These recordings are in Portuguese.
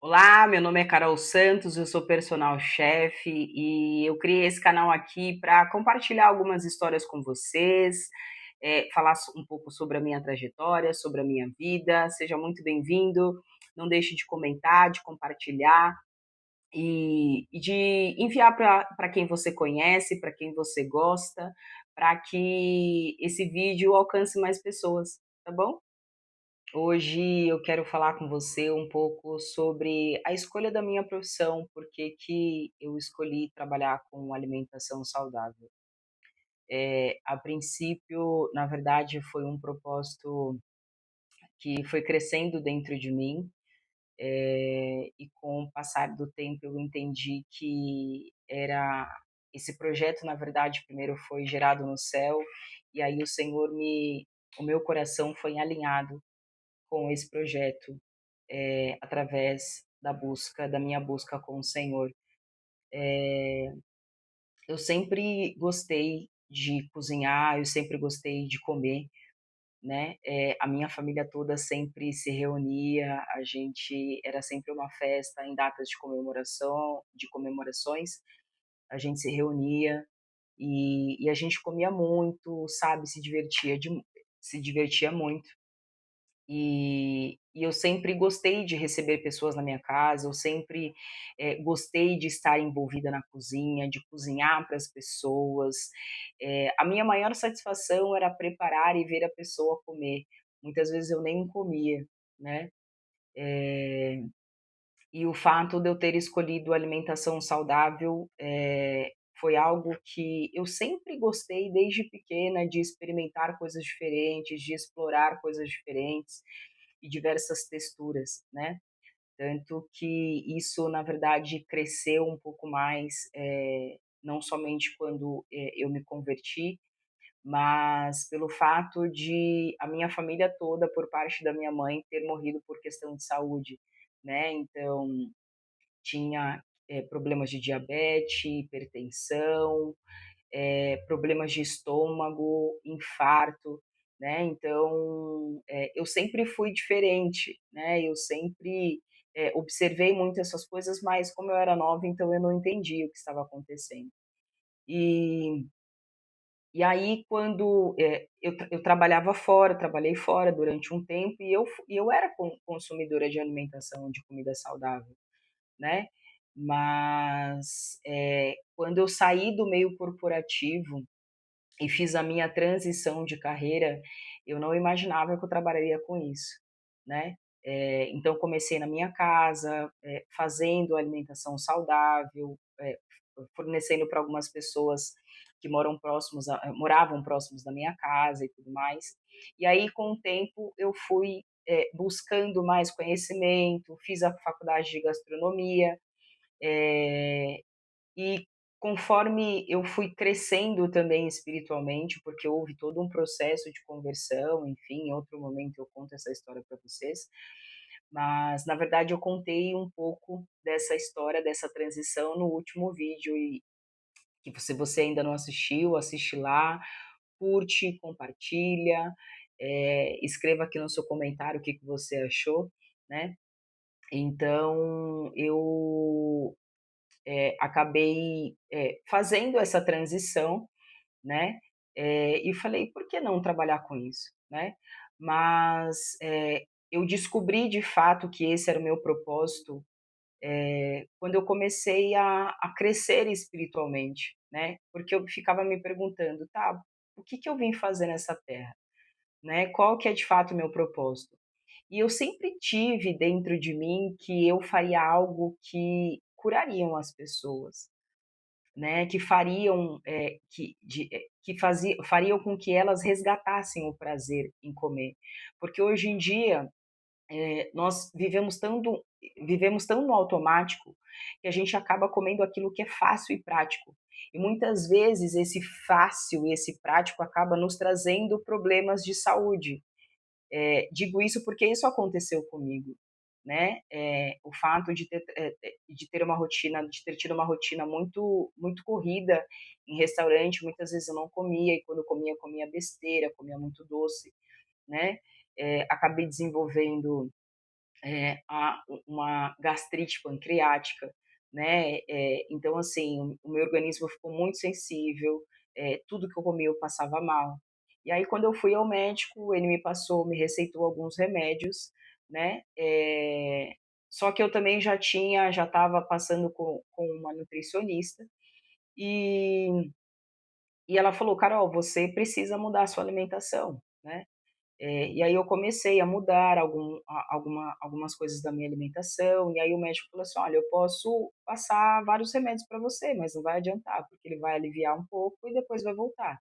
Olá, meu nome é Carol Santos, eu sou personal chef e eu criei esse canal aqui para compartilhar algumas histórias com vocês, falar um pouco sobre a minha trajetória, sobre a minha vida. Seja muito bem-vindo. Não deixe de comentar, de compartilhar e de enviar para quem você conhece, para quem você gosta, para que esse vídeo alcance mais pessoas, tá bom? Hoje eu quero falar com você um pouco sobre a escolha da minha profissão, por que eu escolhi trabalhar com alimentação saudável. A princípio, na verdade, foi um propósito que foi crescendo dentro de mim, e com o passar do tempo eu entendi que era esse projeto, na verdade, primeiro foi gerado no céu, e aí o meu coração foi alinhado com esse projeto, através da minha busca com o Senhor. Eu sempre gostei de cozinhar, eu sempre gostei de comer, né? A minha família toda sempre se reunia, a gente era sempre uma festa em datas de comemorações, a gente se reunia e a gente comia muito, sabe? Se divertia muito. E eu sempre gostei de receber pessoas na minha casa, eu sempre, gostei de estar envolvida na cozinha, de cozinhar para as pessoas. A minha maior satisfação era preparar e ver a pessoa comer. Muitas vezes eu nem comia, né. E o fato de eu ter escolhido alimentação saudável, foi algo que eu sempre gostei desde pequena de experimentar coisas diferentes, de explorar coisas diferentes e diversas texturas, né. Tanto que isso, na verdade, cresceu um pouco mais, não somente quando, eu me converti, mas pelo fato de a minha família toda, por parte da minha mãe, ter morrido por questão de saúde, né. Então tinha, problemas de diabetes, hipertensão, problemas de estômago, infarto, né. Então, eu sempre fui diferente, né, eu sempre, observei muito essas coisas, mas como eu era nova, então eu não entendia o que estava acontecendo. E e aí quando, eu trabalhava fora, trabalhei fora durante um tempo e eu era consumidora de alimentação, de comida saudável, né. Mas, quando eu saí do meio corporativo e fiz a minha transição de carreira, eu não imaginava que eu trabalharia com isso, né. Então comecei na minha casa, fazendo alimentação saudável, fornecendo para algumas pessoas que moravam próximos da minha casa e tudo mais. E aí com o tempo eu fui, buscando mais conhecimento, fiz a faculdade de gastronomia, eh e conforme eu fui crescendo também espiritualmente, porque houve todo um processo de conversão, enfim, em outro momento eu conto essa história para vocês, mas na verdade eu contei um pouco dessa história, dessa transição no último vídeo e que se você ainda não assistiu, assiste lá, curte, compartilha, escreva aqui no seu comentário o que que você achou, né. Então eu acabei, fazendo essa transição, né, e falei: "Por que não trabalhar com isso?", né. Mas, eu descobri de fato que esse era o meu propósito, quando eu comecei a crescer espiritualmente, né, porque eu ficava me perguntando: "Tá, o que que eu vim fazer nessa terra?", né, qual que é de fato o meu propósito? E eu sempre tive dentro de mim que eu faria algo que curariam as pessoas, né, que fariam, fariam com que elas resgatassem o prazer em comer. Porque hoje em dia, nós vivemos tão no automático, que a gente acaba comendo aquilo que é fácil e prático. E muitas vezes esse fácil e esse prático acaba nos trazendo problemas de saúde. Digo isso porque isso aconteceu comigo, né, o fato de ter uma rotina de ter tido uma rotina muito corrida em restaurante, muitas vezes eu não comia e quando comia, comia besteira, comia muito doce, né, acabei desenvolvendo, uma gastrite pancreática, né, então assim, o meu organismo ficou muito sensível, tudo que eu comia eu passava mal. E aí quando eu fui ao médico, ele me receitou alguns remédios, né, só que eu também já estava passando com uma nutricionista, e e ela falou: "Carol, você precisa mudar a sua alimentação", né. E aí eu comecei a mudar algumas coisas da minha alimentação, e aí o médico falou assim: "Olha, eu posso passar vários remédios para você, mas não vai adiantar, porque ele vai aliviar um pouco e depois vai voltar,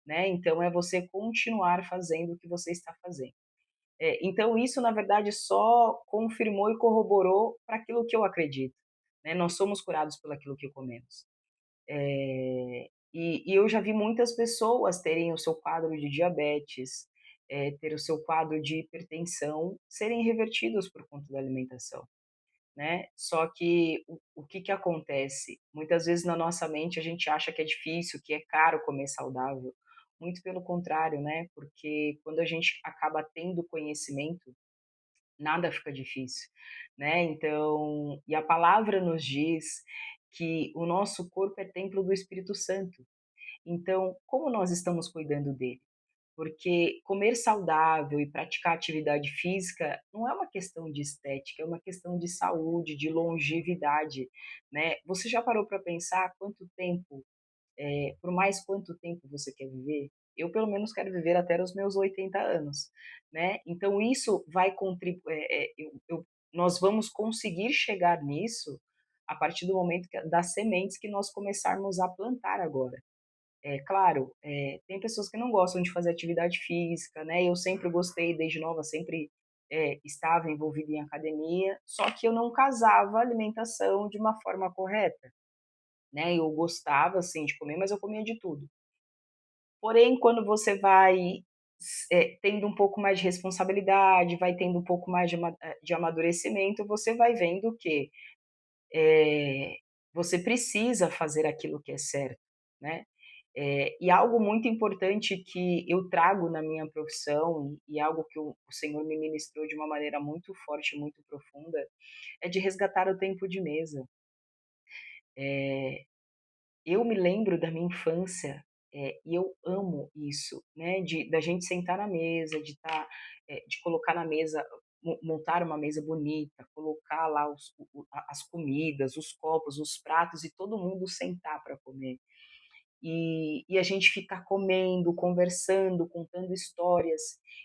né, então é você continuar fazendo o que você está fazendo". Então isso na verdade só confirmou e corroborou para aquilo que eu acredito, né, nós somos curados pelo aquilo que comemos. E eu já vi muitas pessoas terem o seu quadro de diabetes, ter o seu quadro de hipertensão, serem revertidos por conta da alimentação, né. Só que o que que acontece? Muitas vezes na nossa mente a gente acha que é difícil, que é caro comer saudável, muito pelo contrário, né, porque quando a gente acaba tendo conhecimento, nada fica difícil, né. Então e a palavra nos diz que o nosso corpo é templo do Espírito Santo. Então, como nós estamos cuidando dele? Porque comer saudável e praticar atividade física não é uma questão de estética, é uma questão de saúde, de longevidade, né? Você já parou para pensar quanto tempo, por mais quanto tempo você quer viver? Eu, pelo menos, quero viver até os meus 80 anos, né? Então, isso vai contribuir. Nós vamos conseguir chegar nisso a partir do momento das sementes que nós começarmos a plantar agora. É claro, tem pessoas que não gostam de fazer atividade física, né, eu sempre gostei, desde nova, sempre, estava envolvida em academia, só que eu não casava a alimentação de uma forma correta, né, eu gostava, assim, de comer, mas eu comia de tudo. Porém, quando você vai tendo um pouco mais de responsabilidade, vai tendo um pouco mais de amadurecimento, você vai vendo que, eh, você precisa fazer aquilo que é certo, né. E algo muito importante que eu trago na minha profissão e algo que o Senhor me ministrou de uma maneira muito forte, muito profunda, é de resgatar o tempo de mesa. Eu me lembro da minha infância, e eu amo isso, né, da gente sentar na mesa, de estar, de colocar na mesa, montar uma mesa bonita, colocar lá as comidas, os copos, os pratos e todo mundo sentar para comer. E a gente ficar comendo, conversando, contando histórias.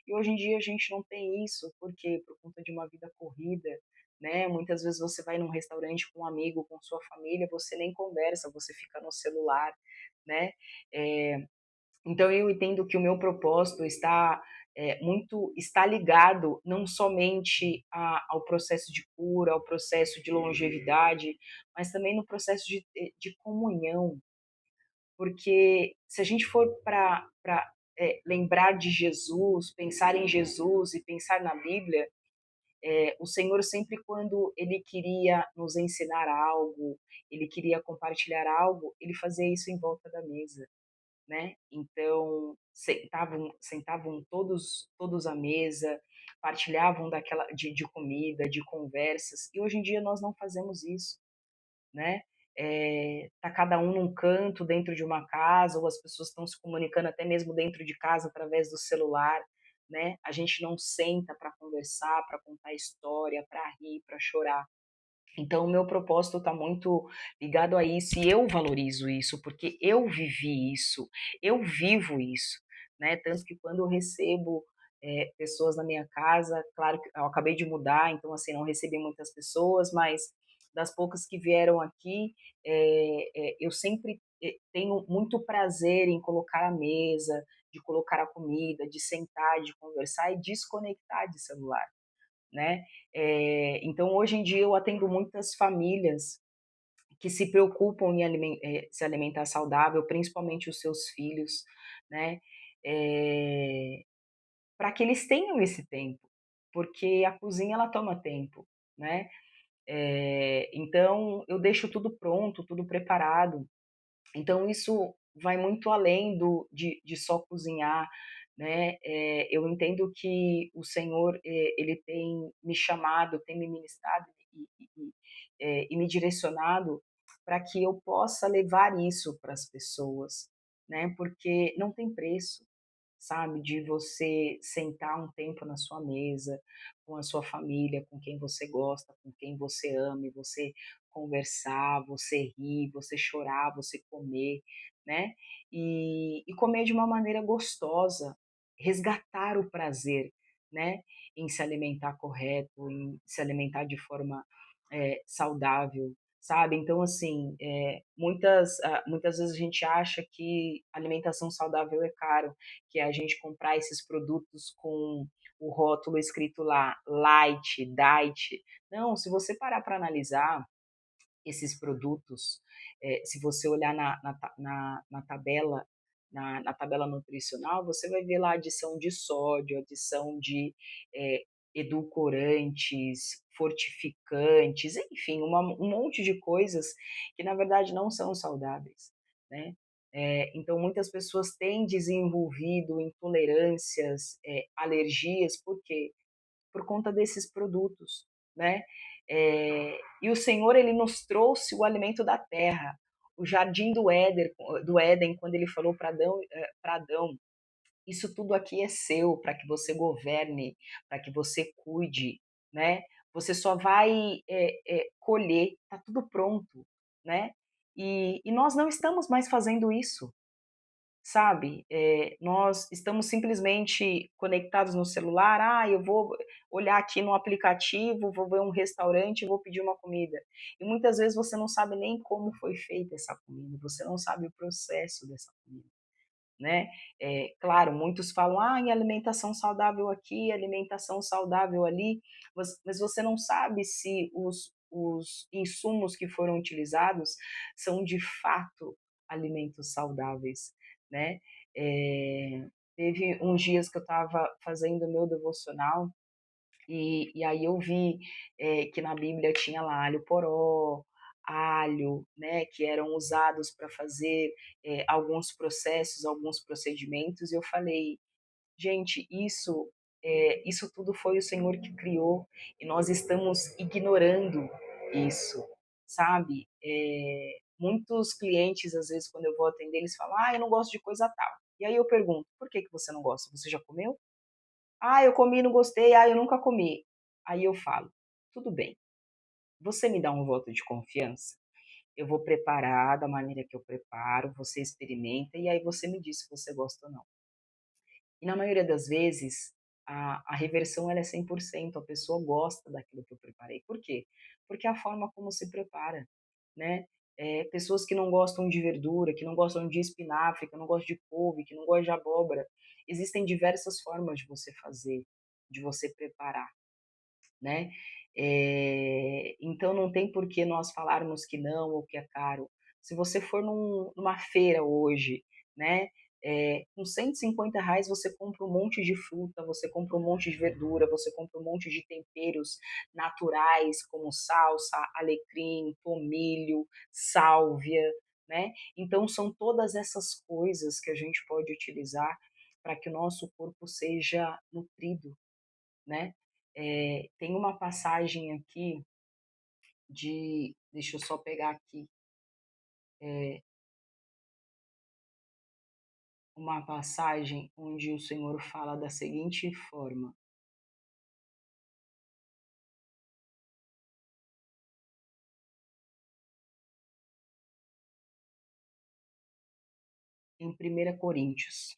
E hoje em dia a gente não tem isso, por quê? Por conta de uma vida corrida, né, muitas vezes você vai num restaurante com um amigo, com sua família, você nem conversa, você fica no celular, né. Eh, então eu entendo que o meu propósito está ligado não somente ao processo de cura, ao processo de longevidade, mas também no processo de comunhão, porque se a gente for para lembrar de Jesus, pensar em Jesus e pensar na Bíblia, o Senhor sempre quando ele queria nos ensinar algo, ele queria compartilhar algo, ele fazia isso em volta da mesa, né. Então sentavam todos à mesa, partilhavam daquela de comida, de conversas, e hoje em dia nós não fazemos isso, né. Tá cada um num canto dentro de uma casa, ou as pessoas estão se comunicando até mesmo dentro de casa através do celular, né. A gente não senta para conversar, para contar história, para rir, para chorar. Então o meu propósito está muito ligado a isso e eu valorizo isso, porque eu vivi isso, eu vivo isso, né, tanto que quando eu recebo, pessoas na minha casa, claro que eu acabei de mudar, então, assim, não recebi muitas pessoas, mas das poucas que vieram aqui, eu sempre, tenho muito prazer em colocar a mesa, de colocar a comida, de sentar, de conversar e desconectar de celular, né. Então hoje em dia eu atendo muitas famílias que se preocupam em se alimentar saudável, principalmente os seus filhos, né, para que eles tenham esse tempo, porque a cozinha ela toma tempo, né. Então eu deixo tudo pronto, tudo preparado, então isso vai muito além de só cozinhar, né. Eu entendo que o Senhor, ele tem me chamado, tem me ministrado e me direcionado para que eu possa levar isso para as pessoas, né, porque não tem preço, sabe, de você sentar um tempo na sua mesa, com a sua família, com quem você gosta, com quem você ama, e você conversar, você rir, você chorar, você comer, né, e comer de uma maneira gostosa, resgatar o prazer, né, em se alimentar correto, em se alimentar de forma, saudável, sabe. Então assim, muitas vezes a gente acha que alimentação saudável é caro, que é a gente comprar esses produtos com o rótulo escrito lá, light, diet. Não, se você parar para analisar esses produtos, se você olhar na tabela nutricional, você vai ver lá adição de sódio, adição de eh, edulcorantes, fortificantes, enfim, um monte de coisas que na verdade não são saudáveis, né. Então muitas pessoas têm desenvolvido intolerâncias, alergias, por quê? Por conta desses produtos, né. E o Senhor, ele nos trouxe o alimento da terra, o jardim do Éden, quando ele falou para Adão: "Isso tudo aqui é seu, para que você governe, para que você cuide, né. Você só vai, colher, está tudo pronto", né. E nós não estamos mais fazendo isso. Sabe, nós estamos simplesmente conectados no celular, "Ah, eu vou olhar aqui no aplicativo, vou ver um restaurante e vou pedir uma comida". E muitas vezes você não sabe nem como foi feita essa comida, você não sabe o processo dessa comida, né. Claro, muitos falam: "Ah, em alimentação saudável aqui, alimentação saudável ali", mas você não sabe se os insumos que foram utilizados são de fato alimentos saudáveis, né. Teve uns dias que eu estava fazendo o meu devocional e aí eu vi, que na Bíblia tinha lá alho poró, alho, né, que eram usados para fazer, alguns processos, alguns procedimentos, e eu falei: "Gente, isso tudo foi o Senhor que criou e nós estamos ignorando isso", sabe. Muitos clientes, às vezes, quando eu vou atender, eles falam: "Ah, eu não gosto de coisa tal". E aí eu pergunto: "Por que que você não gosta? Você já comeu?". "Ah, eu comi e não gostei. Ah, eu nunca comi". Aí eu falo: "Tudo bem, você me dá um voto de confiança? Eu vou preparar da maneira que eu preparo, você experimenta e aí você me diz se você gosta ou não". E na maioria das vezes, a reversão ela é 100%, a pessoa gosta daquilo que eu preparei. Por quê? Porque é a forma como se prepara, né. Pessoas que não gostam de verdura, que não gostam de espinafre, que não gostam de couve, que não gostam de abóbora, existem diversas formas de você fazer, de você preparar, né. Então não tem por que nós falarmos que não ou que é caro. Se você for numa feira hoje, né, com R$ 150 você compra um monte de fruta, você compra um monte de verdura, você compra um monte de temperos naturais como salsa, alecrim, tomilho, sálvia, né. Então são todas essas coisas que a gente pode utilizar para que o nosso corpo seja nutrido, né. Tem uma passagem aqui deixa eu só pegar aqui, eh, uma passagem onde o Senhor fala da seguinte forma, em 1 Coríntios: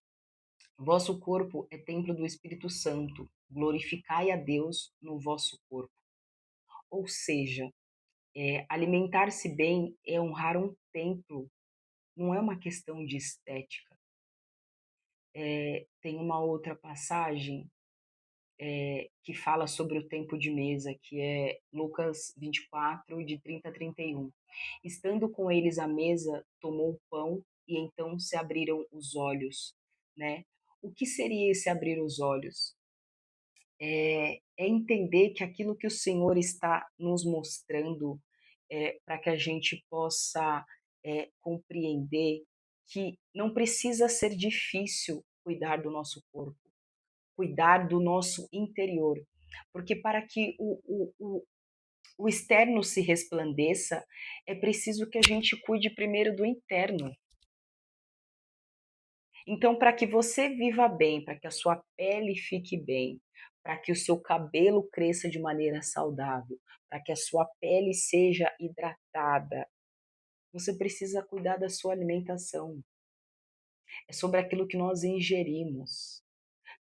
"Vosso corpo é templo do Espírito Santo, glorificai a Deus no vosso corpo". Ou seja, alimentar-se bem é honrar um templo, não é uma questão de estética. Tem uma outra passagem que fala sobre o tempo de mesa, que é Lucas 24, de 30 a 31. Estando com eles à mesa, tomou o pão e então se abriram os olhos, né? O que seria esse abrir os olhos? É entender que aquilo que o Senhor está nos mostrando, para que a gente possa compreender que não precisa ser difícil cuidar do nosso corpo, cuidar do nosso interior, porque para que o externo se resplandeça, é preciso que a gente cuide primeiro do interno. Então, para que você viva bem, para que a sua pele fique bem, para que o seu cabelo cresça de maneira saudável, para que a sua pele seja hidratada, você precisa cuidar da sua alimentação. É sobre aquilo que nós ingerimos.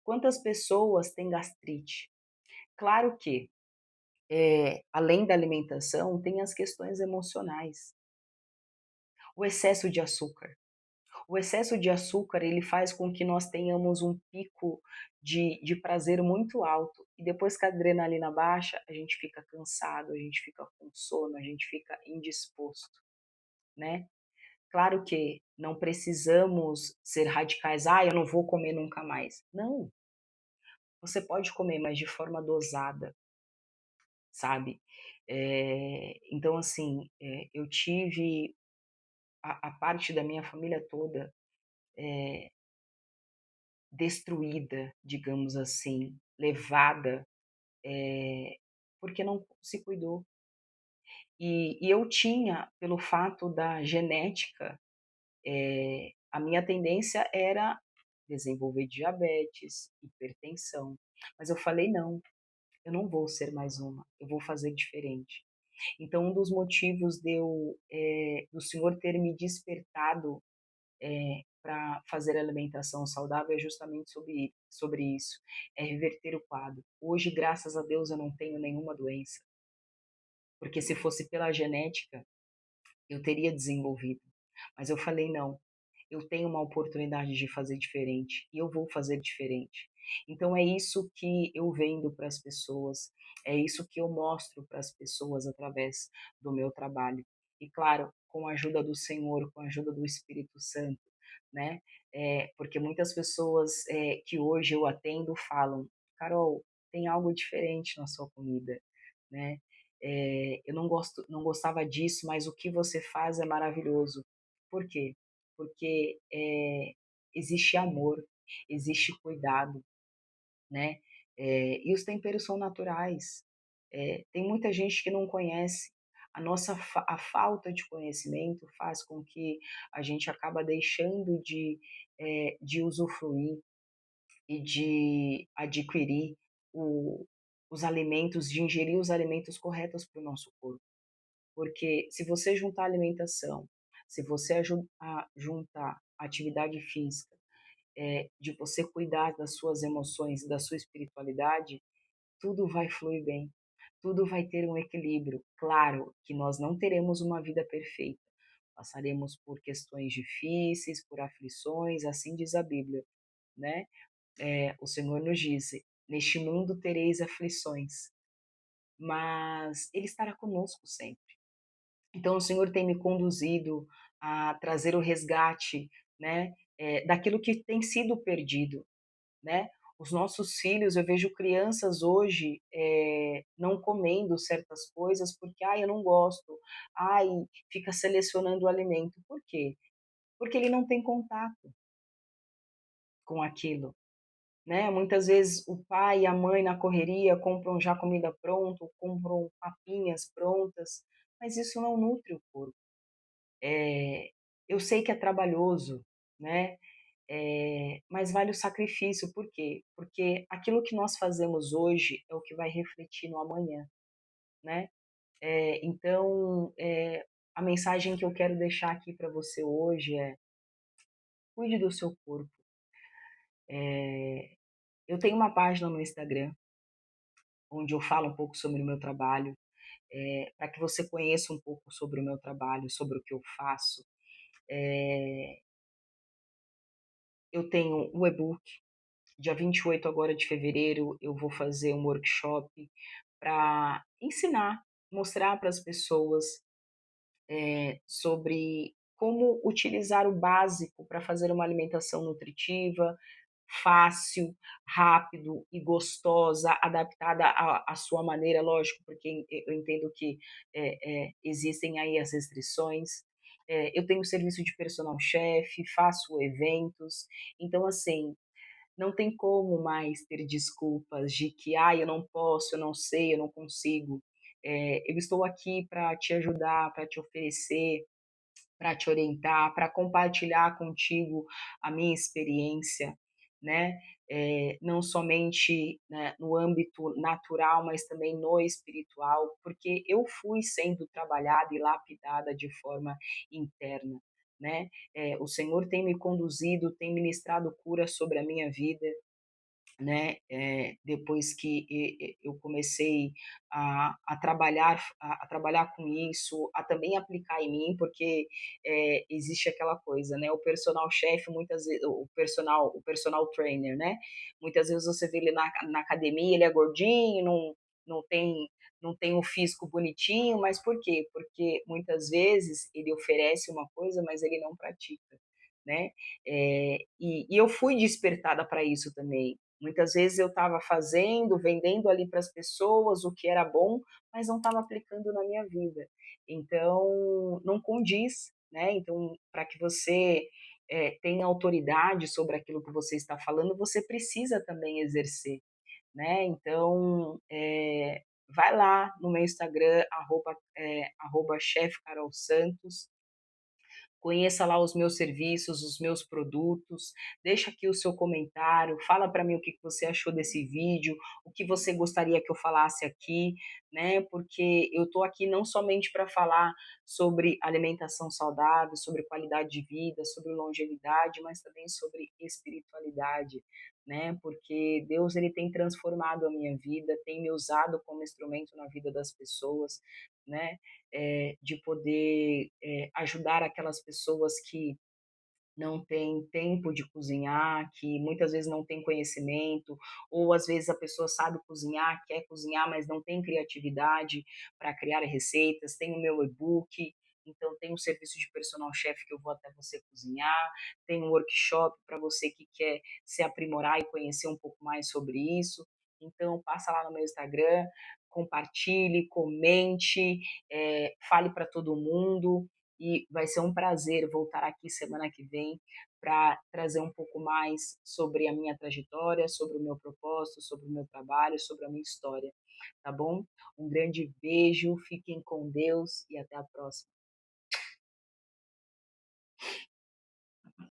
Quantas pessoas têm gastrite? Claro que, além da alimentação, tem as questões emocionais. O excesso de açúcar. O excesso de açúcar, ele faz com que nós tenhamos um pico de prazer muito alto, e depois que a adrenalina baixa, a gente fica cansado, a gente fica com sono, a gente fica indisposto, né. Claro que não precisamos ser radicais: "Ah, eu não vou comer nunca mais". Não, você pode comer, mas de forma dosada, sabe. Então assim, eu tive a parte da minha família toda, eh destruída, digamos assim, levada, porque não se cuidou. E eu tinha, pelo fato da genética, a minha tendência era desenvolver diabetes, hipertensão, mas eu falei: "Não, eu não vou ser mais uma, eu vou fazer diferente". Então um dos motivos do Senhor ter me despertado para fazer alimentação saudável é justamente sobre isso, é reverter o quadro. Hoje, graças a Deus, eu não tenho nenhuma doença, porque se fosse pela genética, eu teria desenvolvido. Mas eu falei: "Não, eu tenho uma oportunidade de fazer diferente e eu vou fazer diferente". Então é isso que eu vendo para as pessoas, é isso que eu mostro para as pessoas através do meu trabalho. E claro, com a ajuda do Senhor, com a ajuda do Espírito Santo, né, porque muitas pessoas, que hoje eu atendo falam: "Carol, tem algo diferente na sua comida", né. "Eu não gostava disso, mas o que você faz é maravilhoso". Por quê? Porque, existe amor, existe cuidado, né, e os temperos são naturais. Tem muita gente que não conhece. A falta de conhecimento faz com que a gente acaba deixando de usufruir e de adquirir o os alimentos, de ingerir os alimentos corretos para o nosso corpo. Porque se você juntar alimentação, se você juntar atividade física, de você cuidar das suas emoções, da sua espiritualidade, tudo vai fluir bem, tudo vai ter um equilíbrio. Claro que nós não teremos uma vida perfeita, passaremos por questões difíceis, por aflições, assim diz a Bíblia, né? O Senhor nos disse: Neste mundo tereis aflições, mas Ele estará conosco sempre. Então, o Senhor tem me conduzido a trazer o resgate, né, daquilo que tem sido perdido, né. Os nossos filhos, eu vejo crianças hoje, não comendo certas coisas porque: "Ai, eu não gosto", ai, fica selecionando o alimento. Por quê? Porque ele não tem contato com aquilo, né. Muitas vezes o pai e a mãe na correria compram já comida pronta, ou compram papinhas prontas, mas isso não nutre o corpo. Eu sei que é trabalhoso, né, mas vale o sacrifício, por quê? Porque aquilo que nós fazemos hoje é o que vai refletir no amanhã, né. Então, a mensagem que eu quero deixar aqui para você hoje é: cuide do seu corpo. Eu tenho uma página no Instagram, onde eu falo um pouco sobre o meu trabalho, para que você conheça um pouco sobre o meu trabalho, sobre o que eu faço. Eh, eu tenho o e-book. Dia 28 agora de fevereiro, eu vou fazer um workshop para ensinar, mostrar para as pessoas, sobre como utilizar o básico para fazer uma alimentação nutritiva, fácil, rápido e gostosa, adaptada à sua maneira, lógico, porque eu entendo que, existem aí as restrições. Eu tenho serviço de personal chef, faço eventos, então assim, não tem como mais ter desculpas de que: "Ai, eu não posso, eu não sei, eu não consigo". Eu estou aqui para te ajudar, para te oferecer, para te orientar, para compartilhar contigo a minha experiência, né, não somente, né, no âmbito natural, mas também no espiritual, porque eu fui sendo trabalhada e lapidada de forma interna, né. O Senhor tem me conduzido, tem ministrado cura sobre a minha vida, né, depois que eu comecei a trabalhar a trabalhar com isso, a também aplicar em mim, porque, existe aquela coisa, né, o personal chef muitas vezes o personal trainer, né, muitas vezes você vê ele na academia, ele é gordinho, não tem não tem o físico bonitinho, mas por quê? Porque muitas vezes ele oferece uma coisa, mas ele não pratica, né. E eu fui despertada para isso também. Muitas vezes eu estava fazendo, vendendo ali para as pessoas o que era bom, mas não estava aplicando na minha vida. Então, não condiz, né. Então, para que você, tenha autoridade sobre aquilo que você está falando, você precisa também exercer, né. Então, vai lá no meu Instagram, @chef Carol Santos, conheça lá os meus serviços, os meus produtos, deixa aqui o seu comentário, fala para mim o que que você achou desse vídeo, o que você gostaria que eu falasse aqui, né? Porque eu estou aqui não somente para falar sobre alimentação saudável, sobre qualidade de vida, sobre longevidade, mas também sobre espiritualidade, né? Porque Deus ele tem transformado a minha vida, tem me usado como instrumento na vida das pessoas, né? De poder, ajudar aquelas pessoas que não têm tempo de cozinhar, que muitas vezes não têm conhecimento, ou às vezes a pessoa sabe cozinhar, quer cozinhar, mas não tem criatividade para criar receitas. Tem o meu e-book, então tem um serviço de personal chef que eu vou até você cozinhar, tem um workshop para você que quer se aprimorar e conhecer um pouco mais sobre isso. Então passa lá no meu Instagram, compartilhe, comente, fale para todo mundo, e vai ser um prazer voltar aqui semana que vem para trazer um pouco mais sobre a minha trajetória, sobre o meu propósito, sobre o meu trabalho, sobre a minha história, tá bom? Um grande beijo, fiquem com Deus e até a próxima.